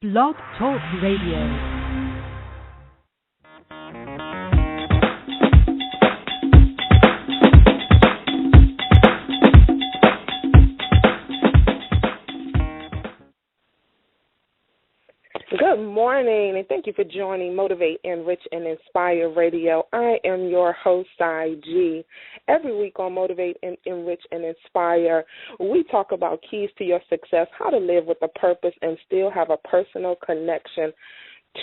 Blog Talk Radio. Good morning, and thank you for joining Motivate, Enrich, and Inspire Radio. I am your host, IG. Every week on Motivate, Enrich, and Inspire, we talk about keys to your success, how to live with a purpose and still have a personal connection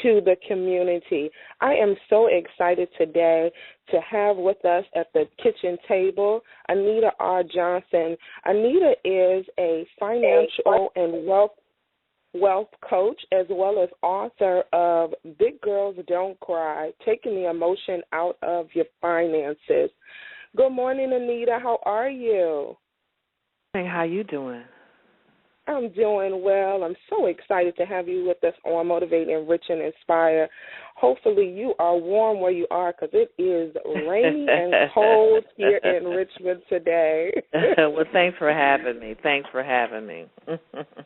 to the community. I am so excited today to have with us at the kitchen table Anita R. Johnson. Anita is a financial and wealth coach, as well as author of Big Girls Don't Cry, Taking the Emotion Out of Your Finances. Good morning, Anita. How are you? Hey, how you doing? I'm doing well. I'm so excited to have you with us on Motivate, Enrich, and Inspire. Hopefully you are warm where you are, because it is rainy and cold here in Richmond today. Well, thanks for having me.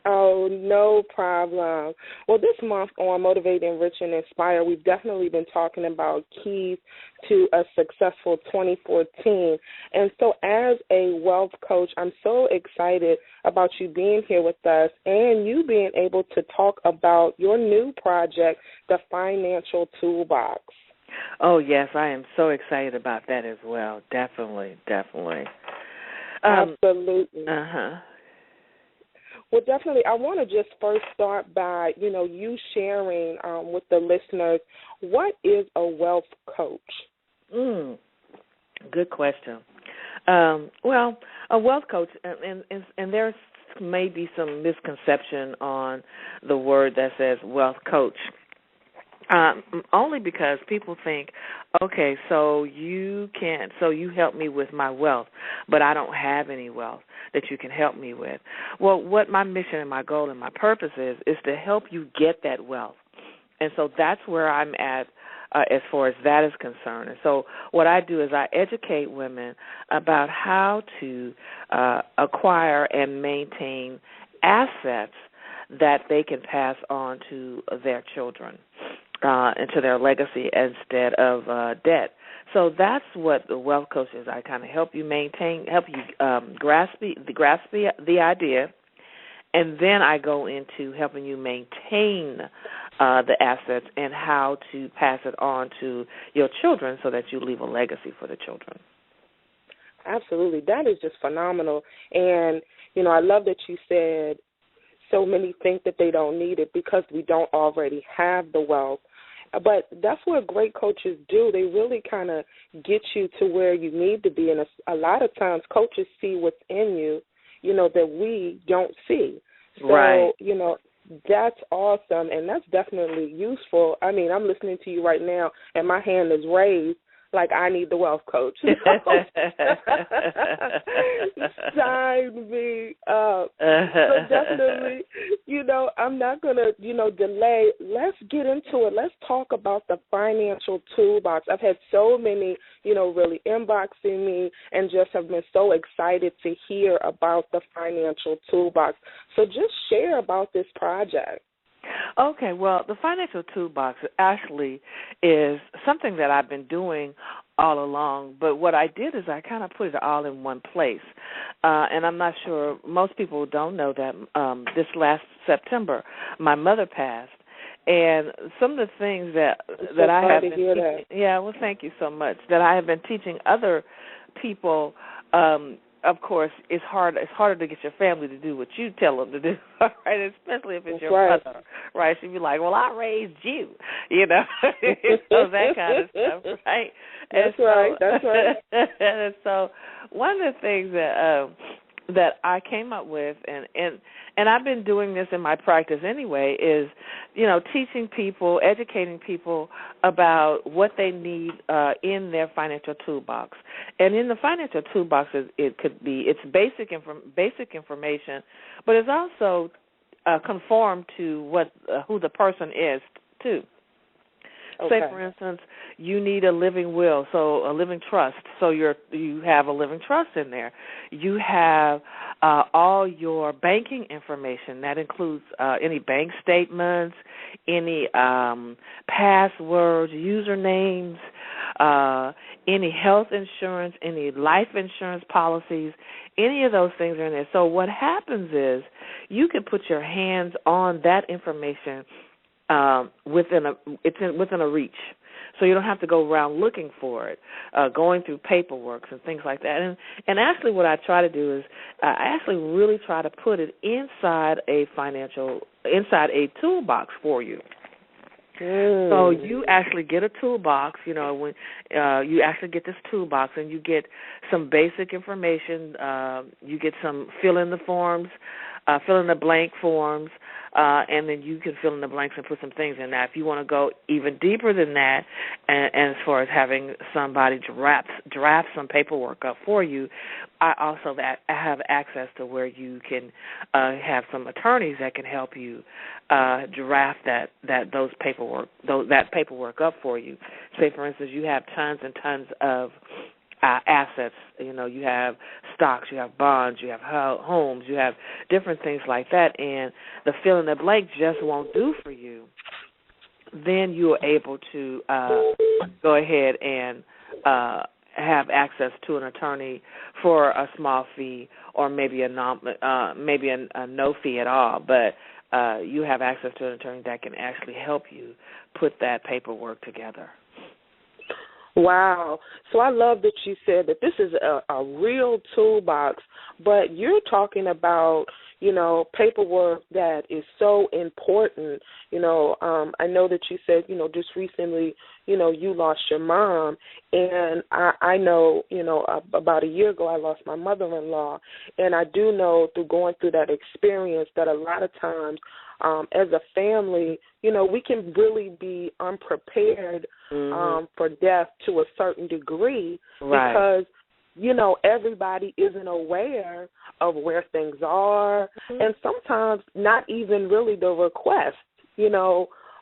Oh, no problem. Well, this month on Motivate, Enrich, and Inspire, we've definitely been talking about keys to a successful 2014. And so as a wealth coach, I'm so excited about you being here with us and you being able to talk about your new project, the Financial Toolbox. Oh, yes, I am so excited about that as well. Definitely. Absolutely. Uh-huh. Well, definitely, I want to just first start by, you sharing with the listeners, what is a wealth coach? Good question. Well, a wealth coach, and there's maybe some misconception on the word that says wealth coach. Only because people think, okay, so you help me with my wealth, but I don't have any wealth that you can help me with. Well, what my mission and my goal and my purpose is to help you get that wealth. And so that's where I'm at as far as that is concerned. And so what I do is I educate women about how to acquire and maintain assets that they can pass on to their children. Into their legacy instead of debt. So that's what the wealth coach is. I kind of help you grasp the idea, and then I go into helping you maintain the assets and how to pass it on to your children so that you leave a legacy for the children. Absolutely. That is just phenomenal. And, I love that you said so many think that they don't need it because we don't already have the wealth. But that's what great coaches do. They really kind of get you to where you need to be. And a lot of times coaches see what's in you, that we don't see. So, right. That's awesome, and that's definitely useful. I mean, I'm listening to you right now, and my hand is raised like I need the wealth coach. Sign me up. So definitely, I'm not going to, delay. Let's get into it. Let's talk about the Financial Toolbox. I've had so many, really inboxing me and just have been so excited to hear about the Financial Toolbox. So just share about this project. Okay, well, the Financial Toolbox actually is something that I've been doing all along, but what I did is I kind of put it all in one place, and I'm not sure, most people don't know that this last September, my mother passed, and some of the things that I have been teaching, yeah, well, thank you so much, that I have been teaching other people. Of course, it's harder to get your family to do what you tell them to do, right? Especially if it's your mother, right? She'd be like, well, I raised you, so that kind of stuff, right? That's right. And so one of the things that I came up with, and I've been doing this in my practice anyway, is, teaching people, educating people about what they need in their financial toolbox. And in the financial toolbox, it's basic information, but it's also conformed to who the person is too. Okay. Say, for instance, you need a living will, so a living trust. So you have a living trust in there. You have all your banking information. That includes any bank statements, any passwords, usernames, any health insurance, any life insurance policies. Any of those things are in there. So what happens is you can put your hands on that information within a reach. So you don't have to go around looking for it, going through paperwork and things like that. And actually what I try to do is I actually really try to put it inside a toolbox for you. So you actually get a toolbox, when you actually get this toolbox and you get some basic information, you get some fill in the blank forms, and then you can fill in the blanks and put some things in that. If you want to go even deeper than that, and as far as having somebody draft some paperwork up for you, I also have access to where you can have some attorneys that can help you draft that paperwork up for you. Say, for instance, you have tons and tons of assets. You have stocks, you have bonds, you have homes, you have different things like that, and the fill in the blank just won't do for you. Then you are able to go ahead and have access to an attorney for a small fee, or maybe a no fee at all. But you have access to an attorney that can actually help you put that paperwork together. Wow. So I love that you said that this is a real toolbox, but you're talking about, paperwork that is so important. I know that you said, just recently, you lost your mom, and I know, about a year ago I lost my mother-in-law, and I do know through going through that experience that a lot of times as a family, we can really be unprepared for death to a certain degree, right, because, everybody isn't aware of where things are, and sometimes not even really the request,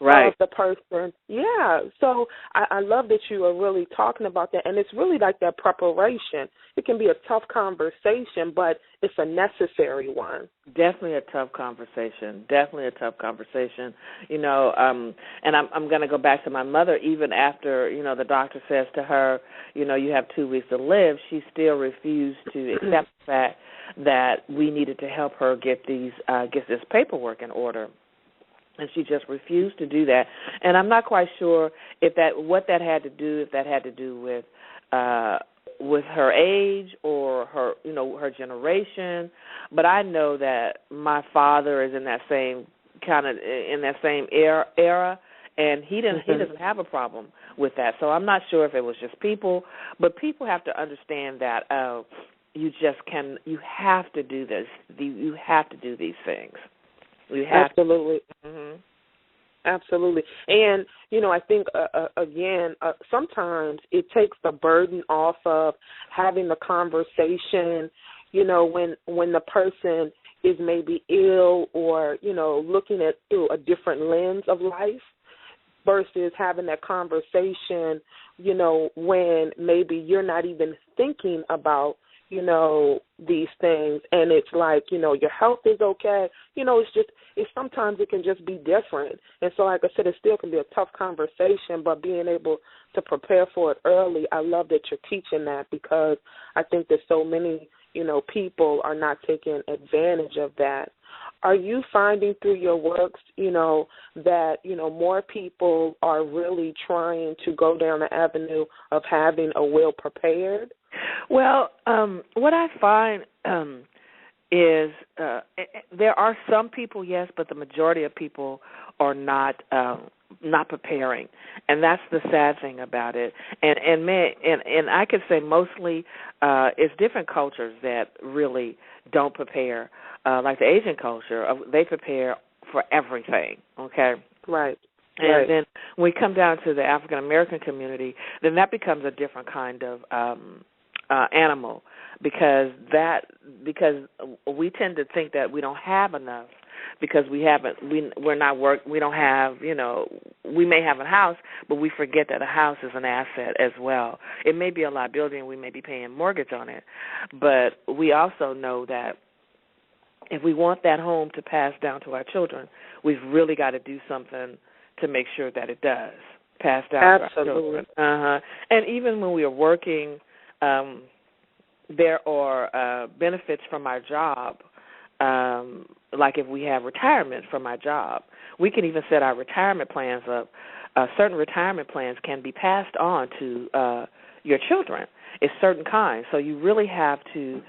right, of the person. Yeah. So I love that you are really talking about that, and it's really like that preparation. It can be a tough conversation, but it's a necessary one. Definitely a tough conversation. And I'm going to go back to my mother. Even after, the doctor says to her, you have 2 weeks to live, she still refused to accept the fact that we needed to help her get this paperwork in order. And she just refused to do that. And I'm not quite sure if that had to do with her age or her generation. But I know that my father is in that same era, and he doesn't have a problem with that. So I'm not sure if it was just people, but people have to understand that you have to do this. You have to do these things. Absolutely. Absolutely. And, I think, again, sometimes it takes the burden off of having the conversation, when the person is maybe ill or, looking at through a different lens of life versus having that conversation, when maybe you're not even thinking about, these things, and it's like, your health is okay. Sometimes it can just be different. And so, like I said, it still can be a tough conversation, but being able to prepare for it early, I love that you're teaching that, because I think that so many, people are not taking advantage of that. Are you finding through your works, that, more people are really trying to go down the avenue of having a will prepared? Well, what I find is there are some people, yes, but the majority of people are not preparing, and that's the sad thing about it. And I could say mostly it's different cultures that really don't prepare. Like the Asian culture, they prepare for everything. Okay, right. And then when we come down to the African American community, then that becomes a different kind of animal, because we tend to think that we don't have enough because we don't have, we may have a house, but we forget that a house is an asset as well. It may be a liability and we may be paying mortgage on it, but we also know that if we want that home to pass down to our children, we've really got to do something to make sure that it does pass down to our children. And even when we are working, there are benefits from our job. Like if we have retirement from our job, we can even set our retirement plans up. Certain retirement plans can be passed on to your children. It's certain kinds. So you really have to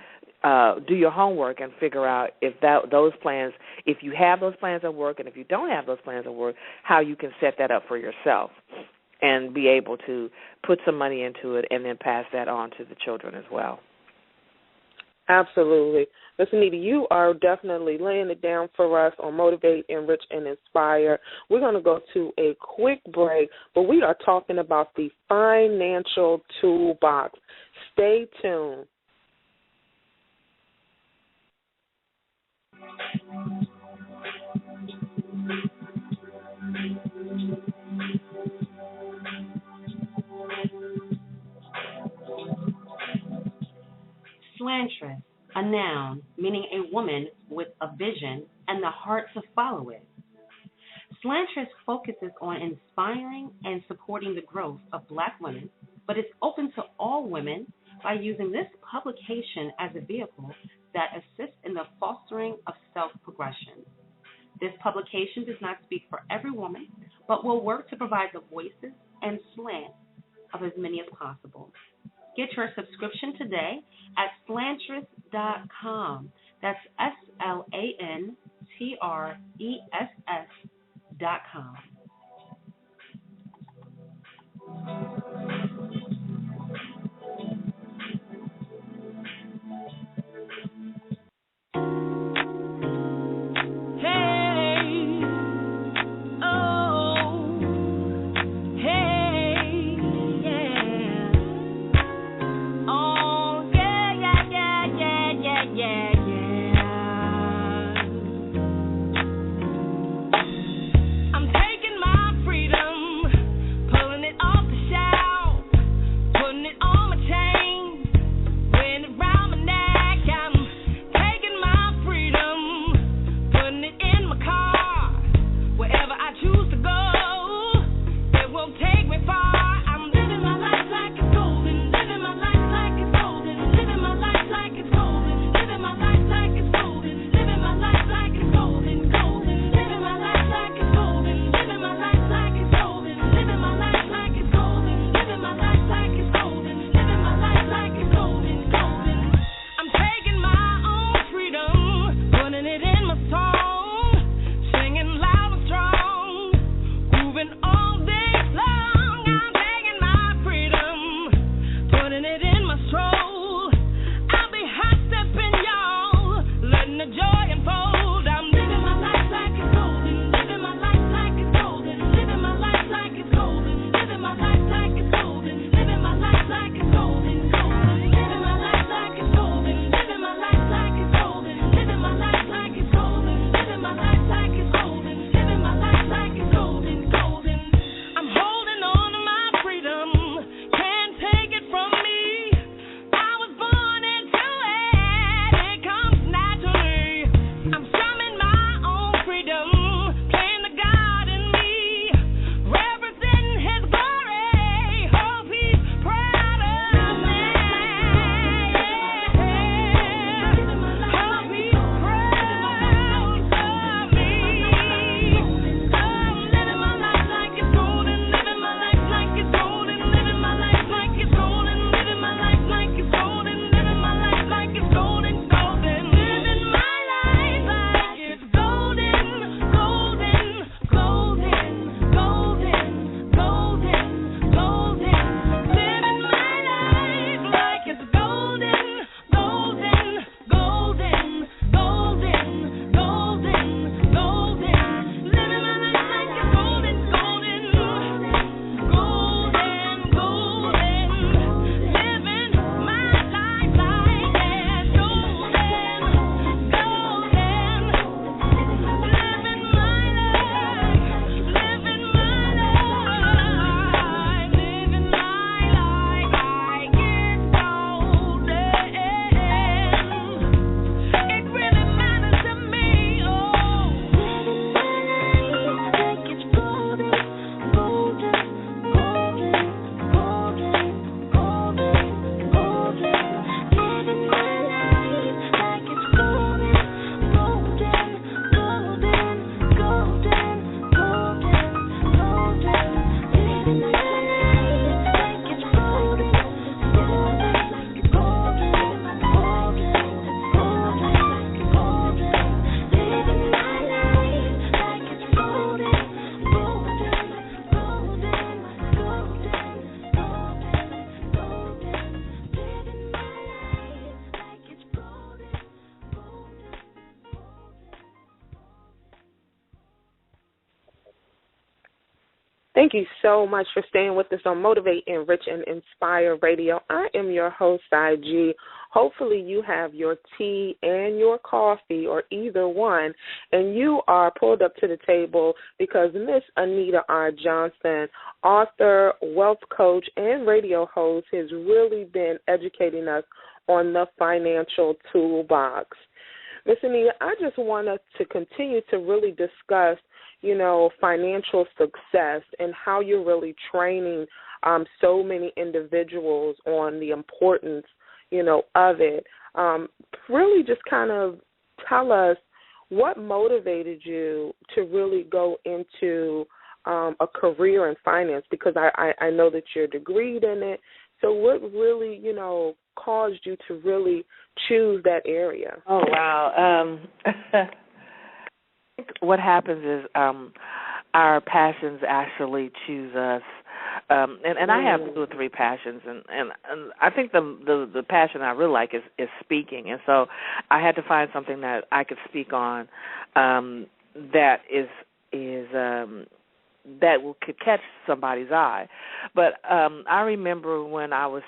do your homework and figure out if those plans, if you have those plans at work, and if you don't have those plans at work, how you can set that up for yourself and be able to put some money into it and then pass that on to the children as well. Absolutely. Ms. Anita, you are definitely laying it down for us on Motivate, Enrich, and Inspire. We're going to go to a quick break, but we are talking about the financial toolbox. Stay tuned. Slantress, a noun meaning a woman with a vision and the heart to follow it. Slantress focuses on inspiring and supporting the growth of Black women, but is open to all women by using this publication as a vehicle that assists in the fostering of self-progression. This publication does not speak for every woman, but will work to provide the voices and slant of as many as possible. Get your subscription today at slantress.com. That's SLANTRESS.com. I'm taking Thank you so much for staying with us on Motivate, Enrich, and Inspire Radio. I am your host, IG. Hopefully you have your tea and your coffee, or either one, and you are pulled up to the table because Miss Anita R. Johnson, author, wealth coach, and radio host, has really been educating us on the financial toolbox. Miss Anita, I just want us to continue to really discuss, financial success and how you're really training so many individuals on the importance, of it. Really just kind of tell us what motivated you to really go into a career in finance, because I know that you're degreed in it. So what really, caused you to really choose that area? Oh, wow. What happens is our passions actually choose us. And I have 2 or 3 passions, and I think the passion I really like is speaking. And so I had to find something that I could speak on that could catch somebody's eye. But I remember when I was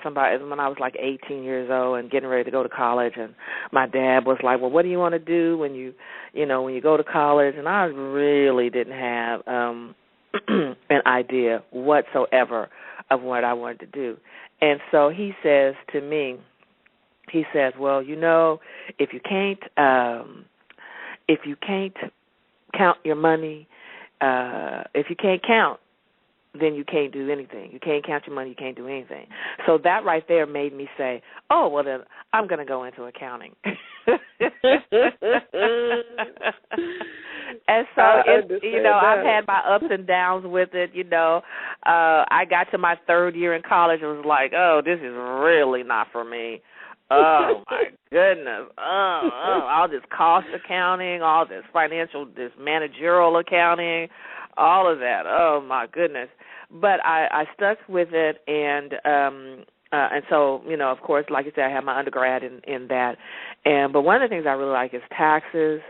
like 18 years old and getting ready to go to college, and my dad was like, "Well, what do you want to do when you go to college?" And I really didn't have an idea whatsoever of what I wanted to do. And so he says to me, "Well, if you can't count your money, if you can't count, then you can't do anything. You can't count your money, you can't do anything." So that right there made me say, "Oh, well, then I'm going to go into accounting." And so, I've had my ups and downs with it. I got to my 3rd year in college and was like, "Oh, this is really not for me. Oh, my goodness. All this cost accounting, all this managerial accounting, all of that. Oh, my goodness." But I stuck with it, and so, of course, like I said, I have my undergrad in that. But one of the things I really like is taxes,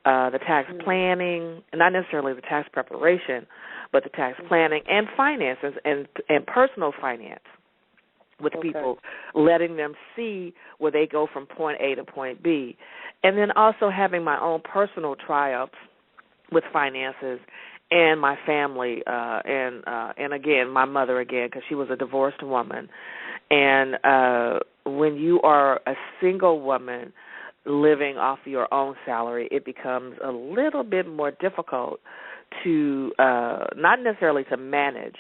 the tax planning, not necessarily the tax preparation, but the tax planning and finances and personal finance, with people, letting them see where they go from point A to point B. And then also having my own personal triumphs with finances and my family, and again, my mother again, because she was a divorced woman. And when you are a single woman living off your own salary, it becomes a little bit more difficult to, not necessarily to manage,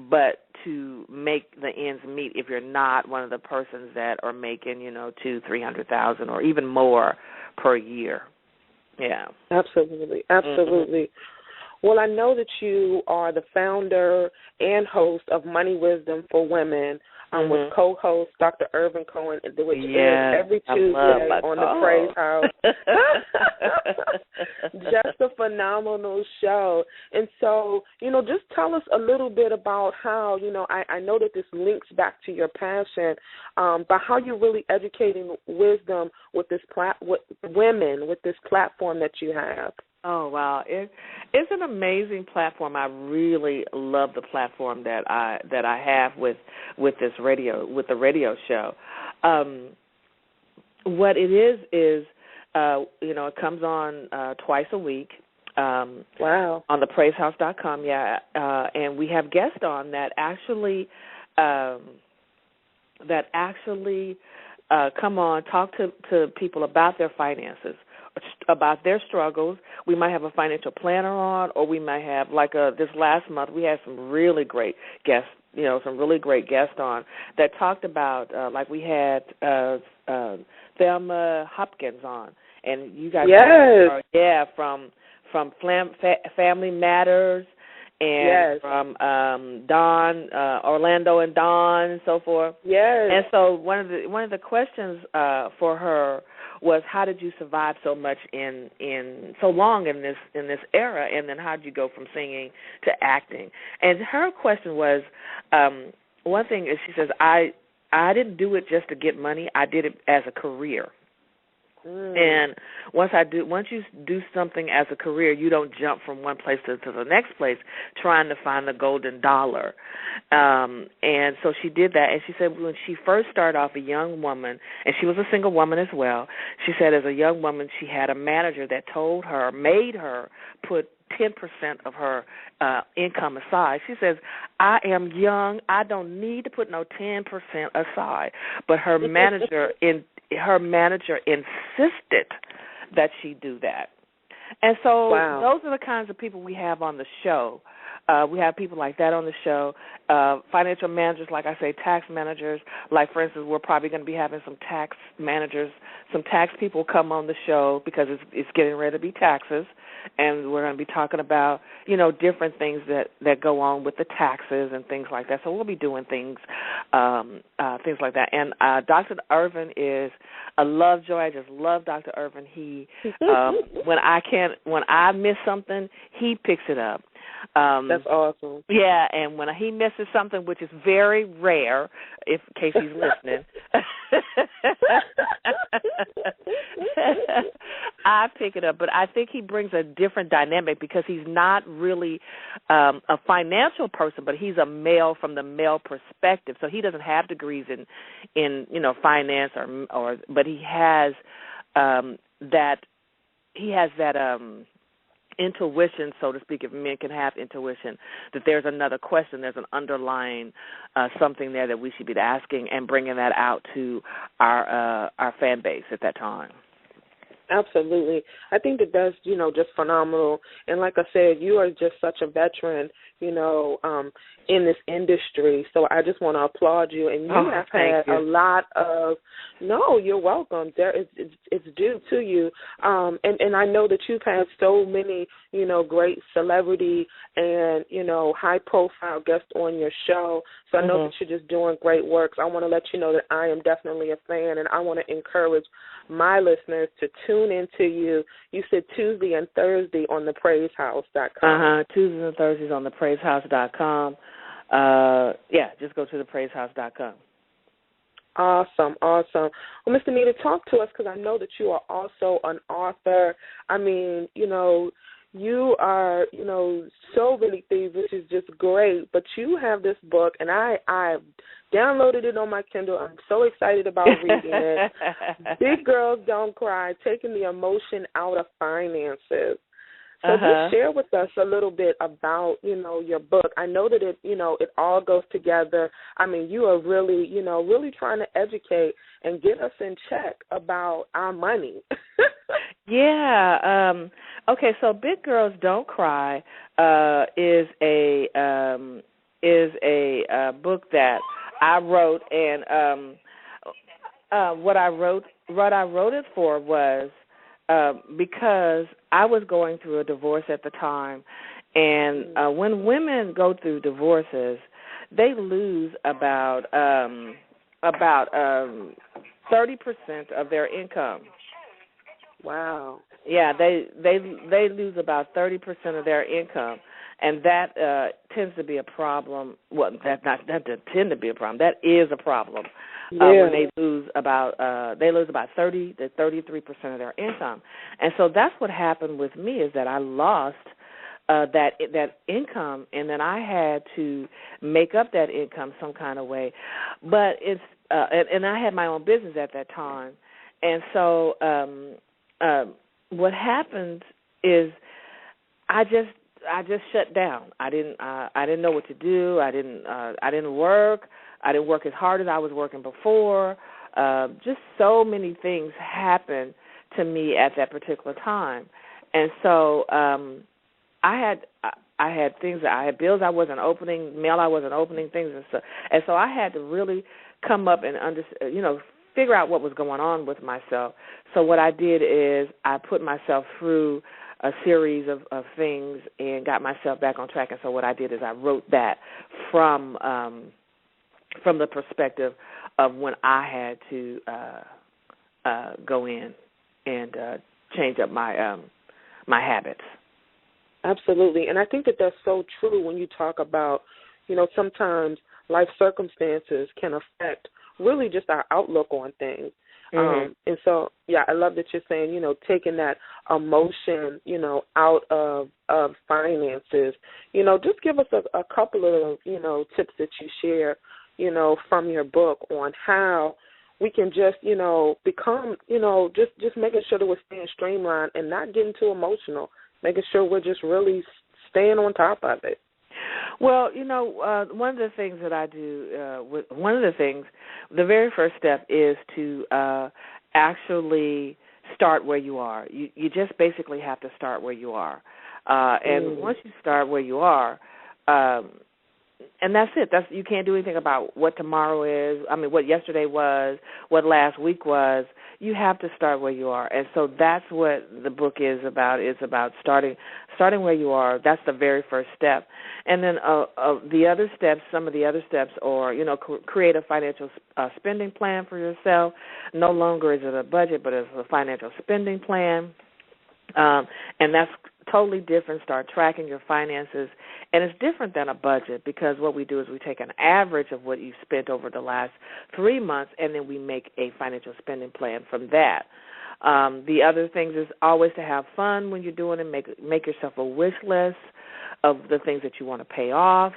but to make the ends meet if you're not one of the persons that are making, $200,000-$300,000 or even more per year. Yeah. Absolutely. Well, I know that you are the founder and host of Money Wisdom for Women, with co-host Dr. Irvin Cohen, which airs every Tuesday on the Praise House. Just a phenomenal show. And so, just tell us a little bit about how, I know that this links back to your passion, but how you're really educating wisdom with this women with this platform that you have. Oh, wow. It's an amazing platform. I really love the platform that I have with this radio, with the radio show. What it is it comes on twice a week. Wow. On the praisehouse.com, and we have guests on that actually come on, talk to people about their finances, about their struggles. We might have a financial planner on, or we might have, like this last month, we had some really great guests, on that talked about, like we had Thelma Hopkins on, and you guys, from Family Matters, and from Dawn, Orlando and Dawn, and so forth. Yes. And so one of the questions for her was, how did you survive so much in so long in this era, and then how did you go from singing to acting? And her question was, one thing is, she says, I didn't do it just to get money. I did it as a career. And once you do something as a career, you don't jump from one place to the next place trying to find the golden dollar. And so she did that. And she said when she first started off, a young woman, and she was a single woman as well, she said as a young woman she had a manager that made her put 10% of her income aside. She says, I am young. I don't need to put no 10% aside. But her manager insisted that she do that. And so those are the kinds of people we have on the show. We have people like that on the show, financial managers, like I say, tax managers. Like, for instance, we're probably going to be having some tax managers, some tax people come on the show because it's getting ready to be taxes. And we're going to be talking about, different things that go on with the taxes and things like that. So we'll be doing things like that. And Dr. Irvin is a love joy. I just love Dr. Irvin. He when I miss something, he picks it up. That's awesome. Yeah, and when he misses something, which is very rare, in case he's listening, I pick it up. But I think he brings a different dynamic because he's not really a financial person, but he's a male from the male perspective. So he doesn't have degrees in finance but he has that intuition, so to speak, if men can have intuition, that there's another question, there's an underlying something there that we should be asking and bringing that out to our fan base at that time. Absolutely. I think that's, just phenomenal. And like I said, you are just such a veteran, in this industry. So I just want to applaud you. And you have had a lot of, no, you're welcome. It's due to you. And I know that you've had so many, great celebrity and, high-profile guests on your show. So I know that you're just doing great work. So I want to let you know that I am definitely a fan, and I want to encourage my listeners to tune into you. You said Tuesday and Thursday on thepraisehouse.com. Tuesdays and Thursdays on thepraisehouse.com. Just go to thepraisehouse.com. Awesome. Well, Mr. Nita, talk to us because I know that you are also an author. I mean, you are, so many things, which is just great. But you have this book, and I downloaded it on my Kindle. I'm so excited about reading it. Big Girls Don't Cry, Taking the Emotion Out of Finances. So just share with us a little bit about, your book. I know that it all goes together. I mean, you are really, really trying to educate and get us in check about our money. Yeah. Okay. So Big Girls Don't Cry is a book that I wrote, and what I wrote it for was because I was going through a divorce at the time, and when women go through divorces, they lose about 30% of their income. Wow. Yeah, they lose about 30% of their income, and that tends to be a problem. Well, that doesn't tend to be a problem. That is a problem. When they lose about 30 to 33% of their income, and so that's what happened with me is that I lost that income, and then I had to make up that income some kind of way. But it's and I had my own business at that time, and so what happened is I just shut down. I didn't know what to do. I didn't work. I didn't work as hard as I was working before. Just so many things happened to me at that particular time, and so I had things. I had bills I wasn't opening, mail I wasn't opening, things and so I had to really come up and figure out what was going on with myself. So what I did is I put myself through a series of things and got myself back on track. And so what I did is I wrote that from the perspective of when I had to go in and change up my habits. Absolutely. And I think that that's so true when you talk about, sometimes life circumstances can affect really just our outlook on things. And so, yeah, I love that you're saying, you know, taking that emotion, you know, out of finances. You know, just give us a couple of, you know, tips that you share, you know, from your book on how we can just, you know, become, you know, just making sure that we're staying streamlined and not getting too emotional, making sure we're just really staying on top of it. Well, you know, one of the things that I do, the very first step is to actually start where you are. You just basically have to start where you are. And once you start where you are, and that's it. You can't do anything about what tomorrow is. I mean, what yesterday was, what last week was. You have to start where you are, and so that's what the book is about. It's about starting where you are. That's the very first step, and then the other steps. Some of the other steps are, you know, create a financial spending plan for yourself. No longer is it a budget, but it's a financial spending plan, and that's totally different. Start tracking your finances, and it's different than a budget because what we do is we take an average of what you've spent over the last 3 months, and then we make a financial spending plan from that. The other things is always to have fun when you're doing it. Make yourself a wish list of the things that you want to pay off.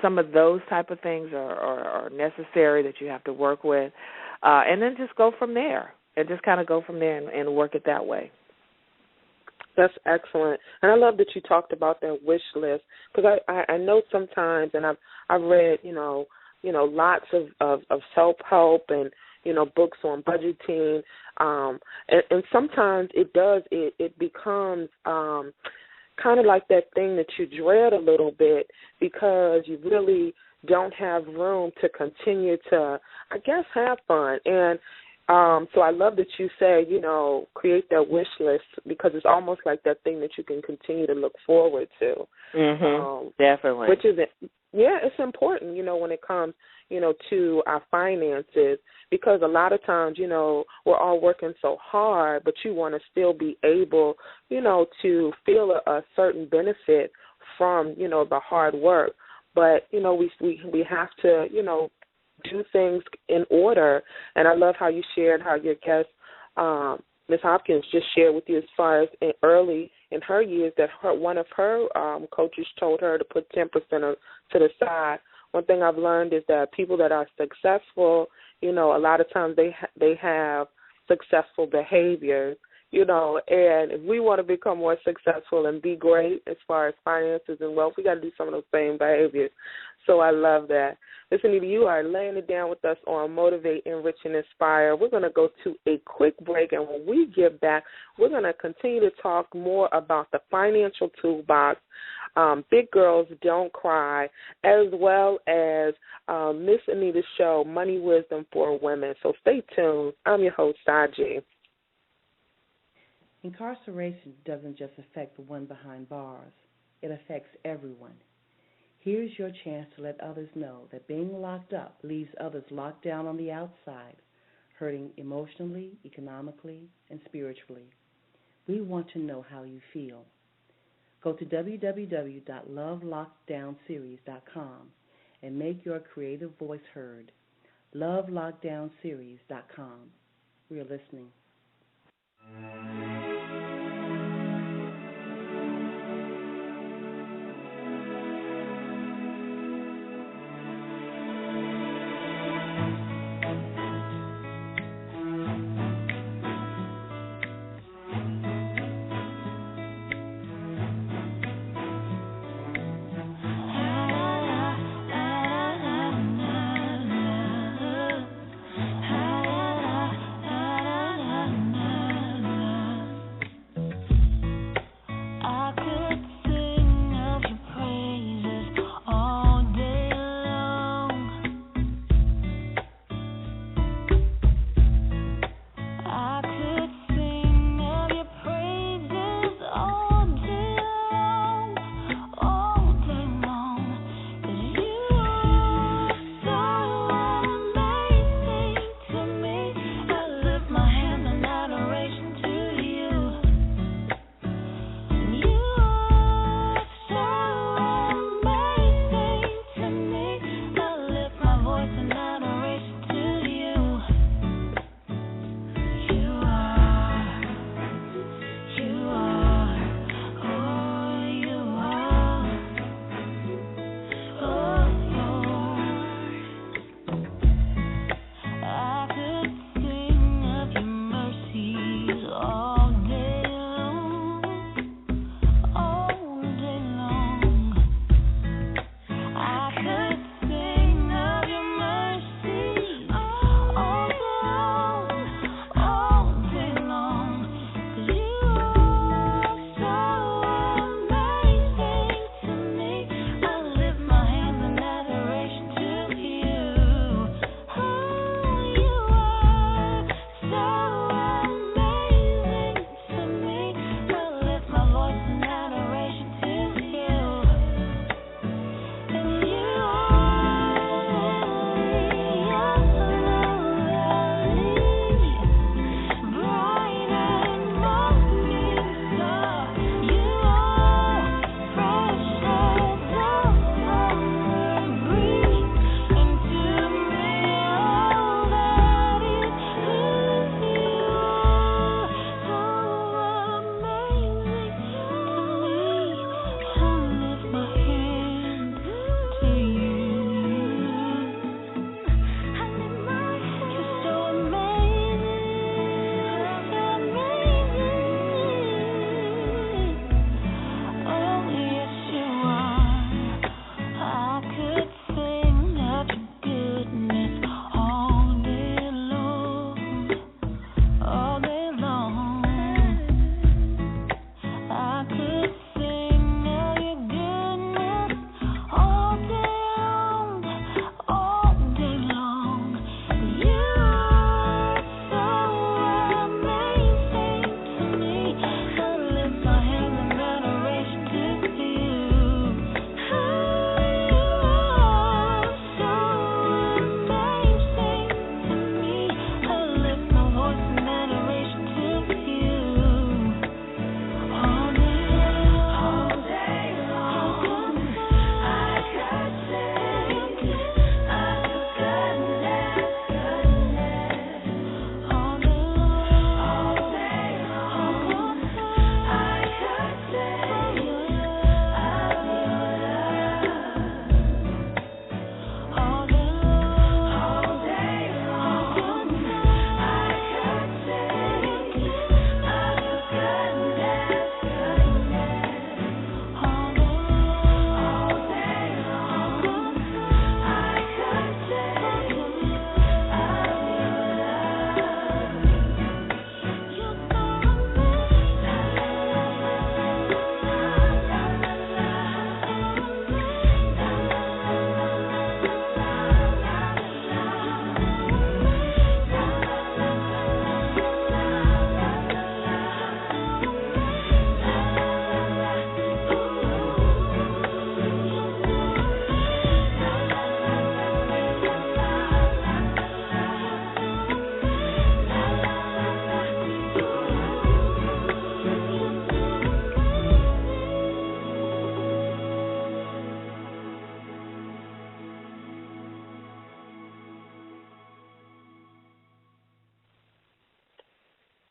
Some of those type of things are necessary that you have to work with, and then just go from there, and just kind of go from there and work it that way. That's excellent, and I love that you talked about that wish list because I know sometimes, and I've read you know lots of self-help and you know books on budgeting, and sometimes it becomes kind of like that thing that you dread a little bit because you really don't have room to continue to, I guess, have fun. And so I love that you say, you know, create that wish list because it's almost like that thing that you can continue to look forward to. Definitely. Which is, yeah, it's important, you know, when it comes, you know, to our finances because a lot of times, you know, we're all working so hard, but you want to still be able, you know, to feel a certain benefit from, you know, the hard work. But, you know, we have to, you know, do things in order, and I love how you shared how your guest, Ms. Hopkins, just shared with you as far as early in her years that one of her coaches told her to put 10% to the side. One thing I've learned is that people that are successful, you know, a lot of times they have successful behaviors, you know, and if we want to become more successful and be great as far as finances and wealth, we got to do some of those same behaviors. So I love that. Listen, Anita, you are laying it down with us on Motivate, Enrich, and Inspire. We're going to go to a quick break, and when we get back, we're going to continue to talk more about the financial toolbox, Big Girls Don't Cry, as well as Miss Anita's show, Money Wisdom for Women. So stay tuned. I'm your host, Saji. Incarceration doesn't just affect the one behind bars. It affects everyone. Here's your chance to let others know that being locked up leaves others locked down on the outside, hurting emotionally, economically, and spiritually. We want to know how you feel. Go to www.lovelockdownseries.com and make your creative voice heard. lovelockdownseries.com. We are listening.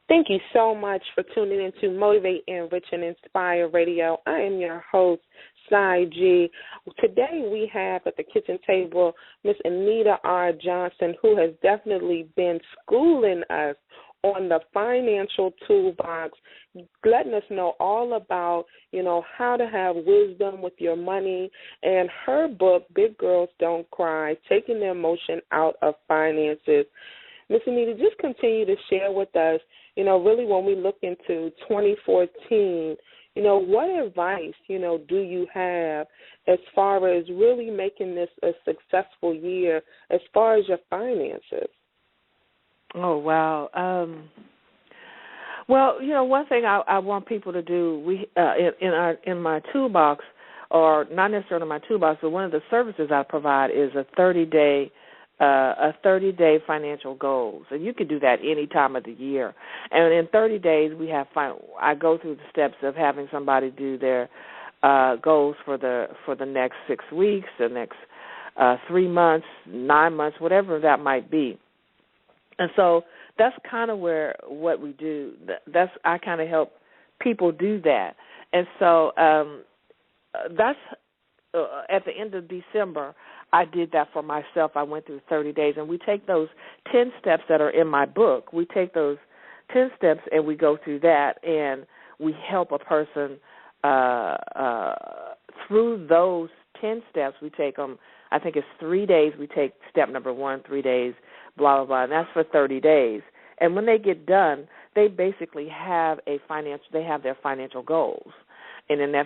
Thank you so much for tuning in to Motivate, Enrich, and Inspire Radio. I am your host, Cy G. Today we have at the kitchen table Miss Anita R. Johnson, who has definitely been schooling us on the financial toolbox, letting us know all about, how to have wisdom with your money, and her book, Big Girls Don't Cry, Taking the Emotion Out of Finances. Miss Anita, just continue to share with us, really when we look into 2014, what advice, do you have as far as really making this a successful year as far as your finances? Oh, wow. Well, one thing I want people to do, in my toolbox, or not necessarily my toolbox, but one of the services I provide is a 30-day financial goals, and you can do that any time of the year. And in 30 days, I go through the steps of having somebody do their goals for the next 6 weeks, the next 3 months, 9 months, whatever that might be. And so that's kind of what we do. I kind of help people do that. And so that's at the end of December, I did that for myself. I went through 30 days, and we take those 10 steps that are in my book. We take those 10 steps, and we go through that, and we help a person through those 10 steps. We take them, I think it's 3 days. We take step number 1, 3 days, blah, blah, blah, and that's for 30 days. And when they get done, they basically have their financial goals. And in the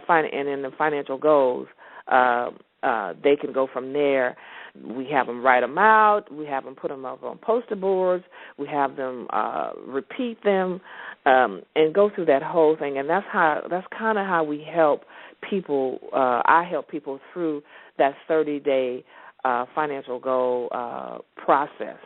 financial goals, they can go from there. We have them write them out. We have them put them up on poster boards. We have them repeat them and go through that whole thing. And that's kind of how we help people. I help people through that 30-day financial goal process.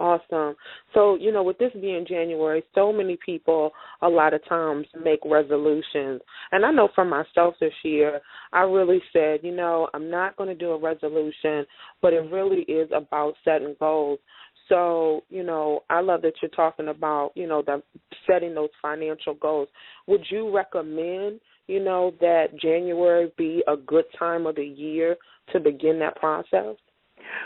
Awesome. So, with this being January, so many people a lot of times make resolutions. And I know for myself this year, I really said, I'm not going to do a resolution, but it really is about setting goals. So, I love that you're talking about, setting those financial goals. Would you recommend, that January be a good time of the year to begin that process?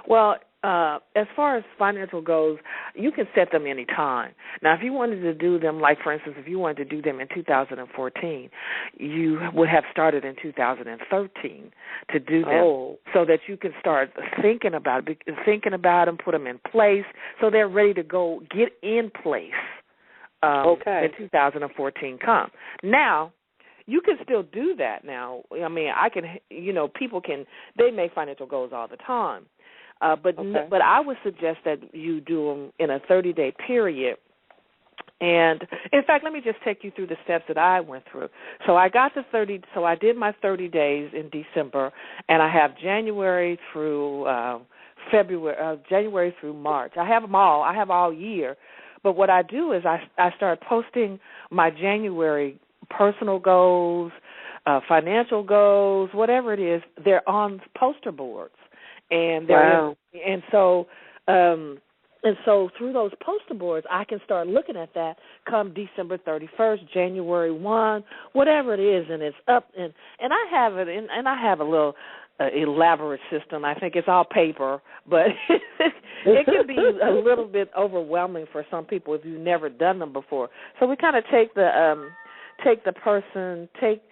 Well, as far as financial goals, you can set them any time. Now, if you wanted to do them, like, for instance, if you wanted to do them in 2014, you would have started in 2013 to do them so that you can start thinking about them, put them in place so they're ready to go, get in place when 2014 comes. Now, you can still do that now. I mean, people they make financial goals all the time. But I would suggest that you do them in a 30-day period. And, in fact, let me just take you through the steps that I went through. So I did my 30 days in December, and I have January through January through March. I have them all. I have all year. But what I do is I start posting my January personal goals, financial goals, whatever it is. They're on poster boards. And so through those poster boards, I can start looking at that come December 31st, January 1, whatever it is, and it's up. And I have it, and I have a little elaborate system. I think it's all paper, but it can be a little bit overwhelming for some people if you've never done them before. So we kind of take the person, take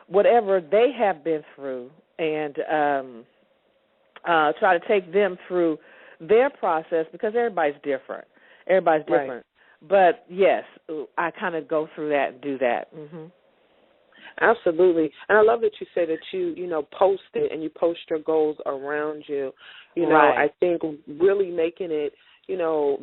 whatever they have been through, and try to take them through their process because everybody's different. Right. But, yes, I kind of go through that and do that. Mm-hmm. Absolutely. And I love that you say that you post it and you post your goals around you. Right. I think really making it,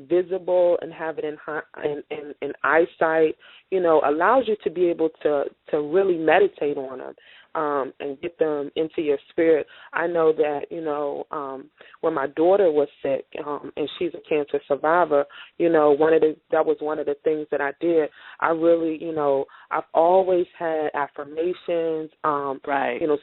visible and have it in eyesight, allows you to be able to really meditate on them. And get them into your spirit. I know that, when my daughter was sick, and she's a cancer survivor, that was one of the things that I did. I really, I've always had affirmations,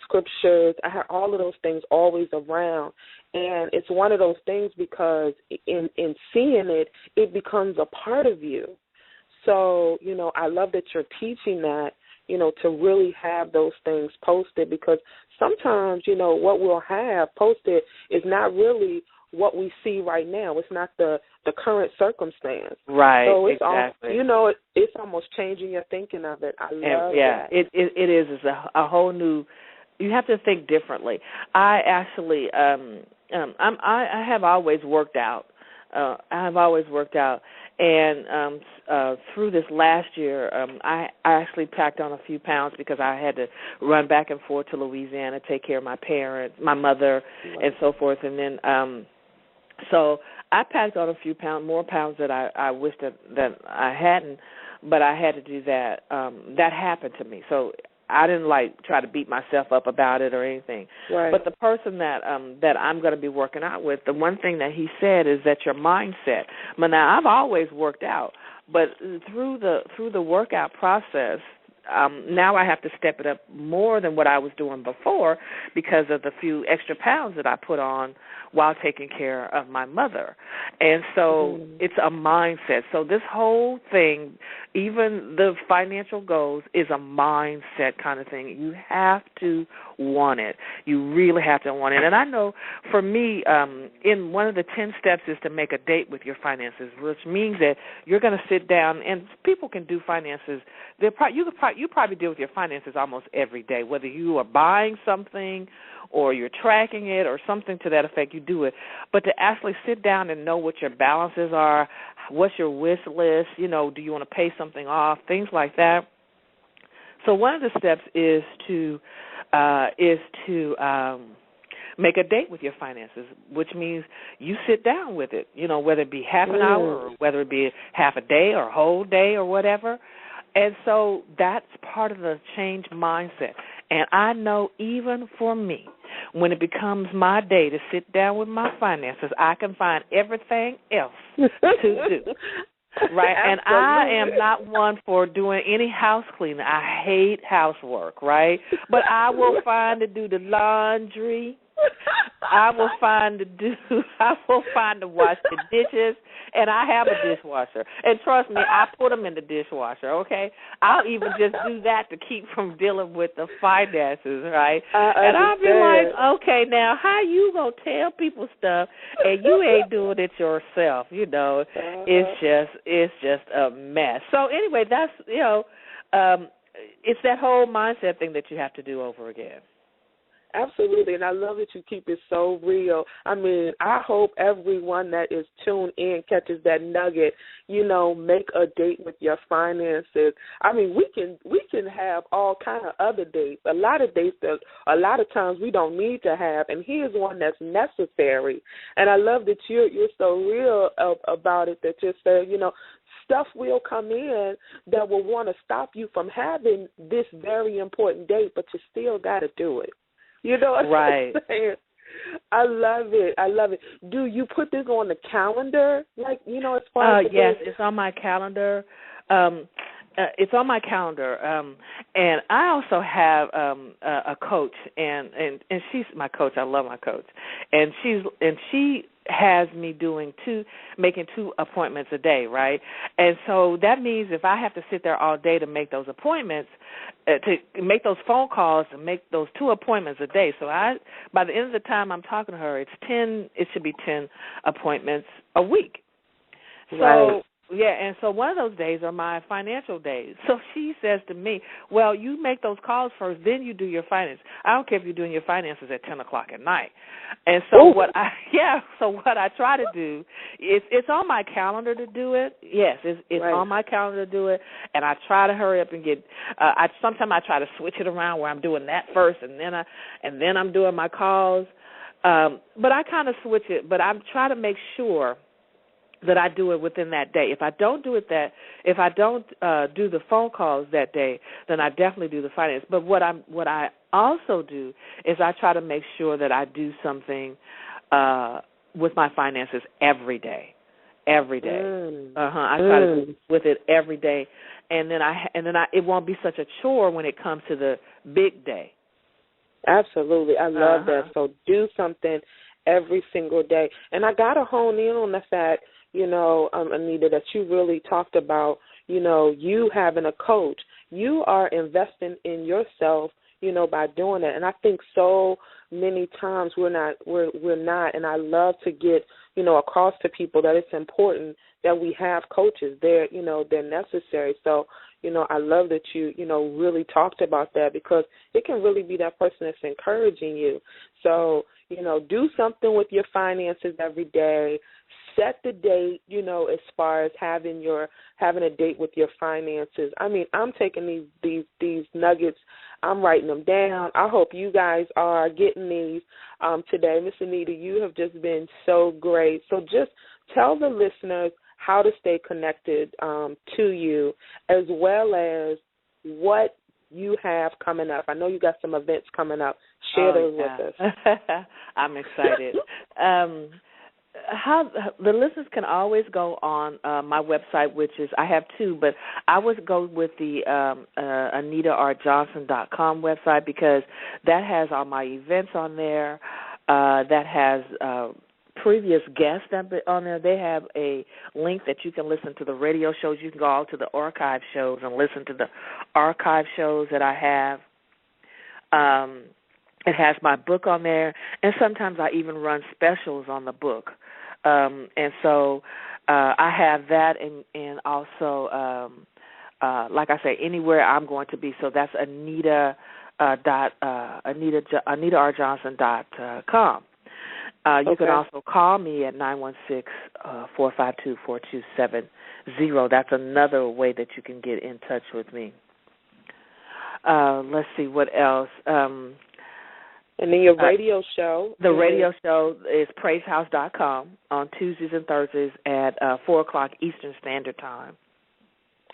scriptures. I had all of those things always around. And it's one of those things because in seeing it, it becomes a part of you. So, I love that you're teaching that, to really have those things posted, because sometimes, what we'll have posted is not really what we see right now. It's not the current circumstance. Right, so it's exactly. It's almost changing your thinking of it. I love that. It is. It's a whole new, you have to think differently. I actually, I have always worked out. And through this last year, I actually packed on a few pounds because I had to run back and forth to Louisiana, take care of my parents, my mother, and so forth. And then, so I packed on a few more pounds that I wished that I hadn't, but I had to do that. That happened to me. So I didn't try to beat myself up about it or anything. Right. But the person that I'm going to be working out with, the one thing that he said is that your mindset. But now I've always worked out, but through the workout process, now I have to step it up more than what I was doing before because of the few extra pounds that I put on while taking care of my mother. And so it's a mindset. So this whole thing, even the financial goals, is a mindset kind of thing. You have to want it. You really have to want it. And I know for me, in one of the 10 steps is to make a date with your finances, which means that you're going to sit down, and people can do finances. You probably deal with your finances almost every day, whether you are buying something or you're tracking it or something to that effect, you do it. But to actually sit down and know what your balances are, what's your wish list, do you want to pay something off, things like that. So one of the steps is to make a date with your finances, which means you sit down with it, whether it be half an hour or whether it be half a day or a whole day or whatever. And so that's part of the change mindset. And I know even for me, when it becomes my day to sit down with my finances, I can find everything else to do. Right? And I am not one for doing any house cleaning. I hate housework, right? But I will find to do the laundry. I will find to wash the dishes, and I have a dishwasher. And trust me, I put them in the dishwasher, okay? I'll even just do that to keep from dealing with the finances, right? And I'll be like, okay, now how you going to tell people stuff and you ain't doing it yourself, It's just a mess. So anyway, that's, it's that whole mindset thing that you have to do over again. Absolutely, and I love that you keep it so real. I mean, I hope everyone that is tuned in catches that nugget. Make a date with your finances. I mean, we can have all kind of other dates. A lot of dates that a lot of times we don't need to have, and here's one that's necessary. And I love that you're so real about it. That you say, stuff will come in that will want to stop you from having this very important date, but you still got to do it. You know what I'm saying? I love it. Do you put this on the calendar? As far as yes, it's on my calendar. It's on my calendar. And I also have a coach, and she's my coach. I love my coach. And she has me making 2 appointments a day, right? And so that means if I have to sit there all day to make those appointments, to make those phone calls and make those 2 appointments a day. So by the end of the time I'm talking to her, it should be 10 appointments a week. Right. Yeah, and so one of those days are my financial days. So she says to me, well, you make those calls first, then you do your finance. I don't care if you're doing your finances at 10 o'clock at night. And so what I try to do is, it's on my calendar to do it. Yes, it's on my calendar to do it, and I try to hurry up and get. Sometimes I try to switch it around where I'm doing that first, and then I'm doing my calls. But I kind of switch it. But I try to make sure that I do it within that day. If I don't do do the phone calls that day, then I definitely do the finance. But what I also do is I try to make sure that I do something with my finances every day. Every day. I try to do with it every day, and then it won't be such a chore when it comes to the big day. Absolutely, I love that. So do something every single day, and I gotta hone in on the fact, Anita, that you really talked about, you having a coach, you are investing in yourself, by doing that. And I think so many times we're not, and I love to get, across to people that it's important that we have coaches. They're necessary. So, I love that you, really talked about that, because it can really be that person that's encouraging you. So, do something with your finances every day. Set the date, as far as having a date with your finances. I mean, I'm taking these nuggets, I'm writing them down. I hope you guys are getting these today. Miss Anita, you have just been so great. So just tell the listeners how to stay connected to you, as well as what you have coming up. I know you got some events coming up. Share those with us. I'm excited. How the listeners can always go on my website, which is, I have two, but I would go with the AnitaRJohnson.com website, because that has all my events on there. That has previous guests on there. They have a link that you can listen to the radio shows. You can go all to the archive shows and listen to the archive shows that I have. It has my book on there, and sometimes I even run specials on the book. And so I have that, and also, like I say, anywhere I'm going to be. So that's AnitaRJohnson.com. You can also call me at 916-452-4270. That's another way that you can get in touch with me. Let's see, what else? And then your radio show. The radio show is praisehouse.com on Tuesdays and Thursdays at 4 o'clock Eastern Standard Time.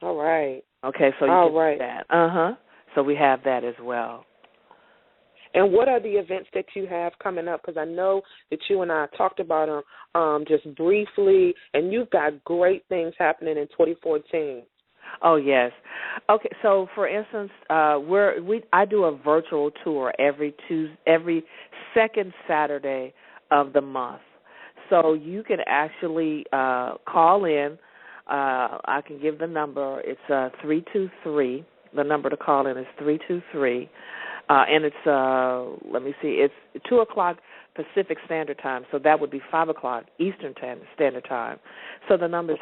All right. Okay, so you can do that. So we have that as well. And what are the events that you have coming up? Because I know that you and I talked about them just briefly, and you've got great things happening in 2014. Oh, yes. Okay, so for instance, I do a virtual tour every second Saturday of the month. So you can actually call in. I can give the number. It's 323. The number to call in is 323. And it's, it's 2 o'clock Pacific Standard Time. So that would be 5 o'clock Eastern Standard Time. So the number is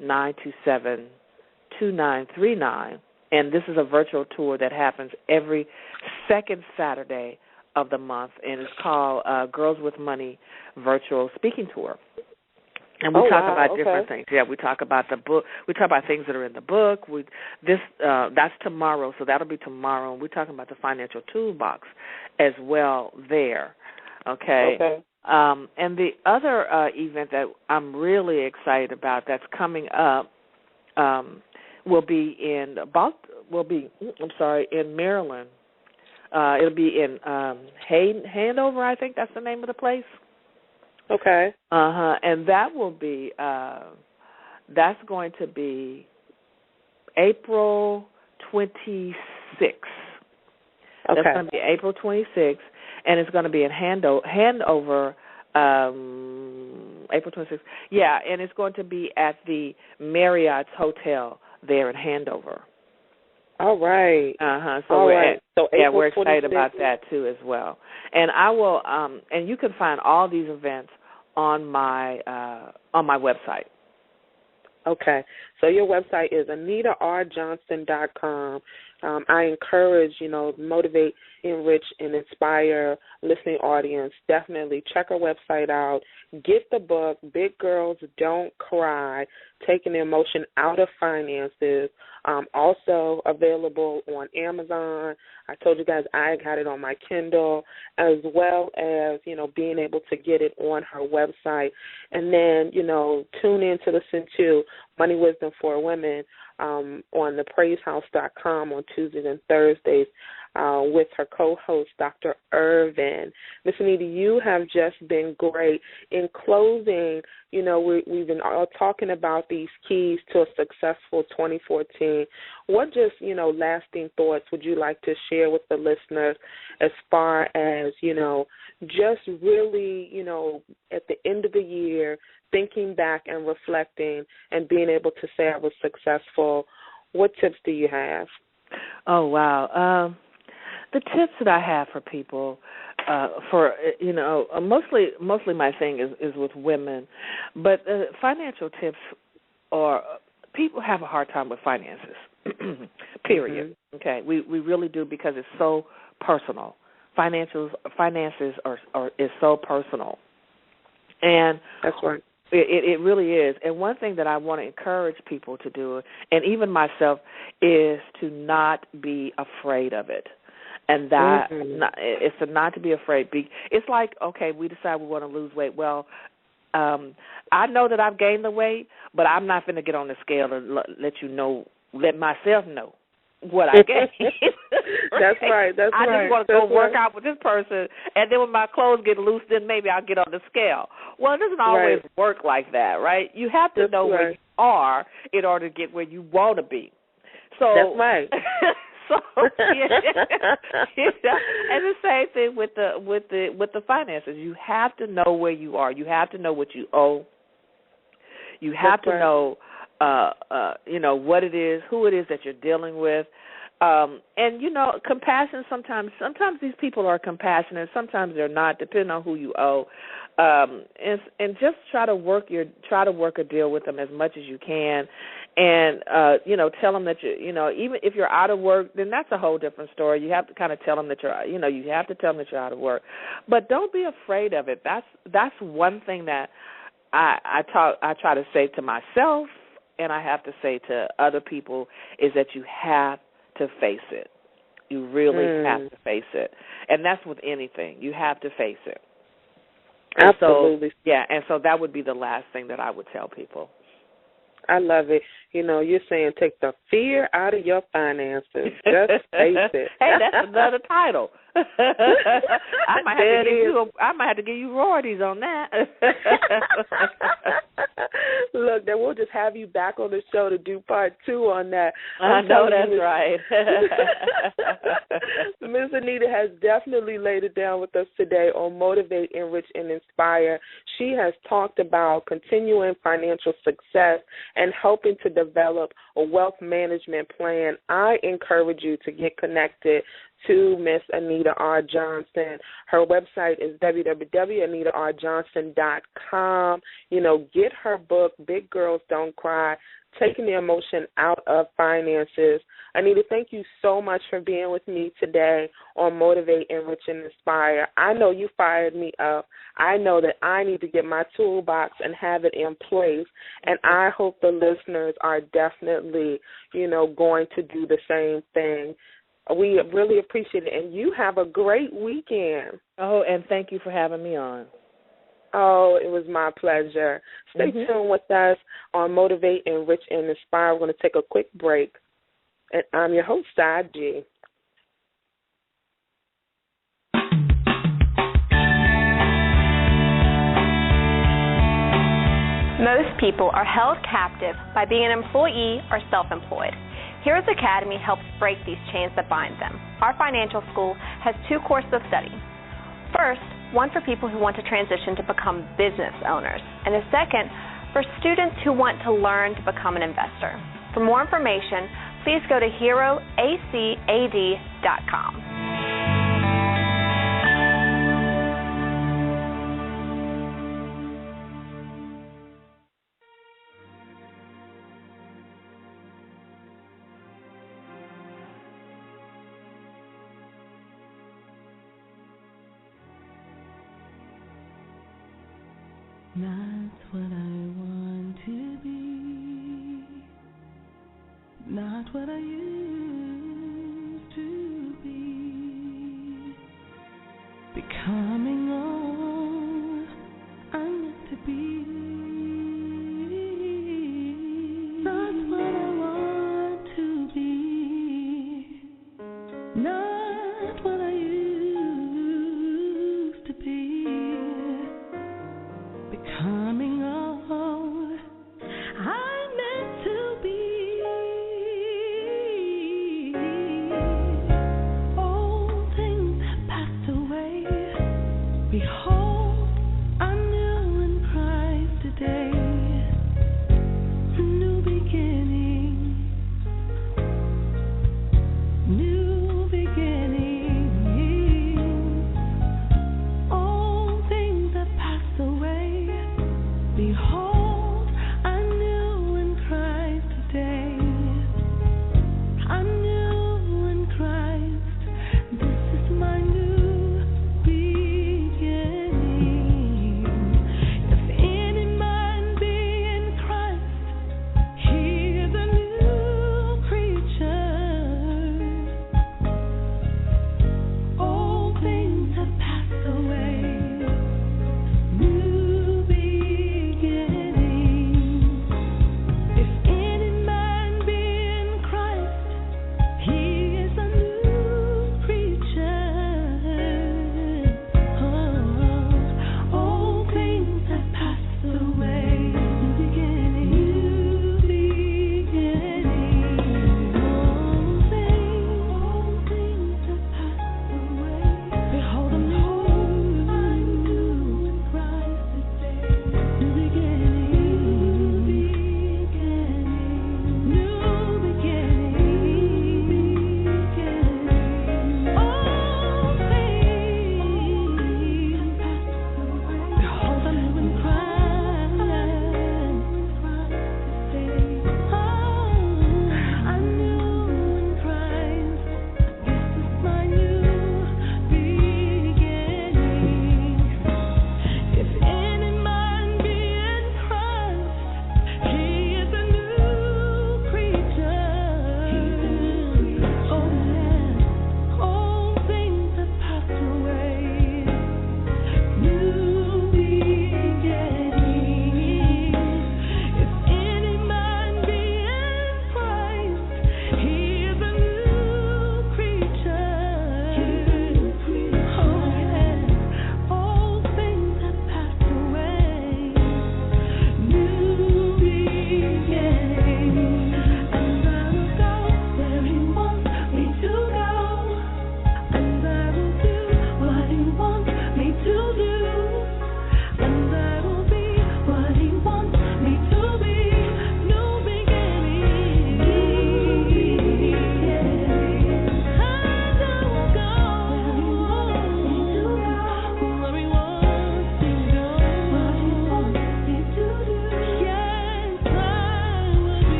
323-927-2939. And this is a virtual tour that happens every second Saturday of the month, and it's called Girls with Money Virtual Speaking Tour. And we talk about different things. Yeah, we talk about the book. We talk about things that are in the book. That's tomorrow, so that'll be tomorrow. And we're talking about the financial toolbox as well there. Okay. And the other event that I'm really excited about that's coming up will be in Maryland. It'll be in Handover, I think that's the name of the place. Okay. And that will be that's going to be April 26th. That's going to be April 26th, and it's going to be in Handover. April 26th. Yeah, and it's going to be at the Marriott's Hotel there in Handover. All right. So we're excited about that too as well. And I will and you can find all these events on my website. Okay. So your website is AnitaRJohnson.com. I encourage, motivate, enrich, and inspire listening audience. Definitely check our website out. Get the book, Big Girls Don't Cry, Taking the Emotion Out of Finances. Also available on Amazon. I told you guys I got it on my Kindle, as well as, being able to get it on her website. And then, tune in to listen to Money Wisdom for Women on the praisehouse.com on Tuesdays and Thursdays. with her co-host, Dr. Irvin. Miss Anita, you have just been great. In closing, we've been all talking about these keys to a successful 2014. What just, lasting thoughts would you like to share with the listeners as far as, just really, at the end of the year, thinking back and reflecting and being able to say I was successful? What tips do you have? Oh, wow. The tips that I have for people, mostly my thing is with women, but financial tips are, people have a hard time with finances, period. Mm-hmm. Okay, we really do, because it's so personal. Finances is so personal, and that's right. It really is. And one thing that I want to encourage people to do, and even myself, is to not be afraid of it. And that it's not to be afraid. It's like, okay, we decide we want to lose weight. Well, I know that I've gained the weight, but I'm not going to get on the scale and let myself know what I gained. That's right. I just want to go work out with this person, and then when my clothes get loose, then maybe I'll get on the scale. Well, it doesn't always work like that, right? You have to know where you are in order to get where you want to be. So that's right. So, and the same thing with the finances. You have to know where you are. You have to know what you owe. You have to know, what it is, who it is that you're dealing with, and compassion. Sometimes these people are compassionate. Sometimes they're not, depending on who you owe. And just try to work a deal with them as much as you can. And, tell them that even if you're out of work, then that's a whole different story. You have to kind of tell them that you have to tell them that you're out of work. But don't be afraid of it. That's one thing that I try to say to myself, and I have to say to other people, is that you have to face it. You really have to face it. And that's with anything. You have to face it. And absolutely. So that would be the last thing that I would tell people. I love it. You're saying take the fear out of your finances. Just face it. Hey, that's another title. I might have to give you royalties on that. Look, then we'll just have you back on the show to do part 2 on that. I know that's right. Ms. Anita has definitely laid it down with us today on Motivate, Enrich, and Inspire. She has talked about continuing financial success and helping to develop a wealth management plan. I encourage you to get connected to Miss Anita R. Johnson. Her website is www.anitarjohnson.com. Get her book, Big Girls Don't Cry, Taking the Emotion Out of Finances. Anita, thank you so much for being with me today on Motivate, Enrich, and Inspire. I know you fired me up. I know that I need to get my toolbox and have it in place, and I hope the listeners are definitely, going to do the same thing. We really appreciate it, and you have a great weekend. Oh, and thank you for having me on. Oh, it was my pleasure. Stay tuned with us on Motivate, Enrich, and Inspire. We're going to take a quick break. And I'm your host, G. Most people are held captive by being an employee or self-employed. Heroes Academy helps break these chains that bind them. Our financial school has 2 courses of study. First, one for people who want to transition to become business owners, and the second for students who want to learn to become an investor. For more information, please go to heroacad.com. Not what I want to be, not what I used to be, becoming all I'm meant to be. Not what I want to be, not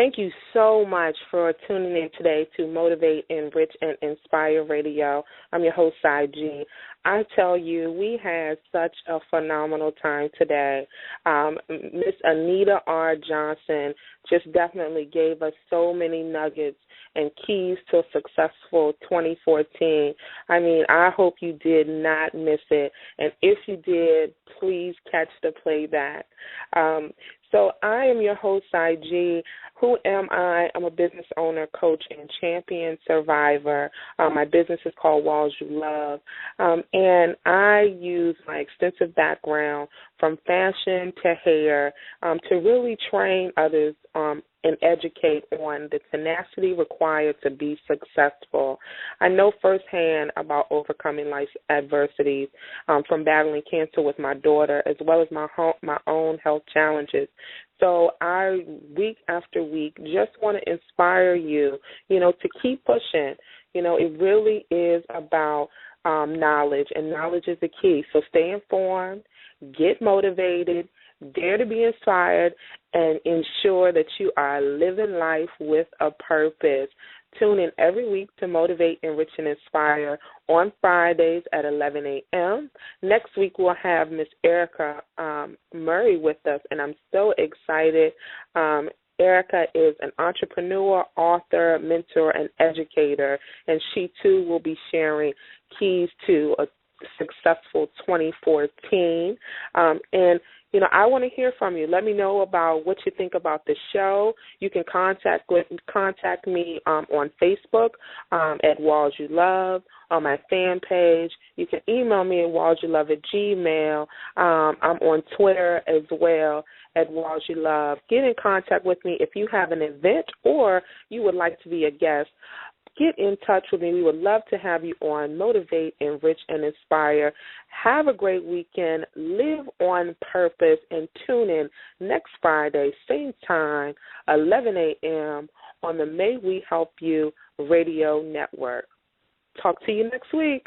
Thank you so much for tuning in today to Motivate, Enrich, and Inspire Radio. I'm your host, G. I tell you, we had such a phenomenal time today. Miss Anita R. Johnson just definitely gave us so many nuggets and keys to a successful 2014. I mean, I hope you did not miss it. And if you did, please catch the playback. So I am your host, IG. Who am I? I'm a business owner, coach, and champion survivor. My business is called Walls You Love. And I use my extensive background from fashion to hair to really train others and educate on the tenacity required to be successful. I know firsthand about overcoming life's adversities from battling cancer with my daughter as well as my own health challenges. So I, week after week, just want to inspire you, to keep pushing. It really is about knowledge, and knowledge is the key. So stay informed, get motivated, dare to be inspired, and ensure that you are living life with a purpose. Tune in every week to Motivate, Enrich, and Inspire on Fridays at 11 a.m. Next week we'll have Miss Erica Murray with us, and I'm so excited. Erica is an entrepreneur, author, mentor, and educator, and she, too, will be sharing keys to a successful 2014. I want to hear from you. Let me know about what you think about the show. You can contact me on Facebook at Walls You Love, on my fan page. You can email me at wallsyouLove@gmail. I'm on Twitter as well at Walls You Love. Get in contact with me if you have an event or you would like to be a guest. Get in touch with me. We would love to have you on Motivate, Enrich, and Inspire. Have a great weekend. Live on purpose, and tune in next Friday, same time, 11 a.m. on the May We Help You Radio Network. Talk to you next week.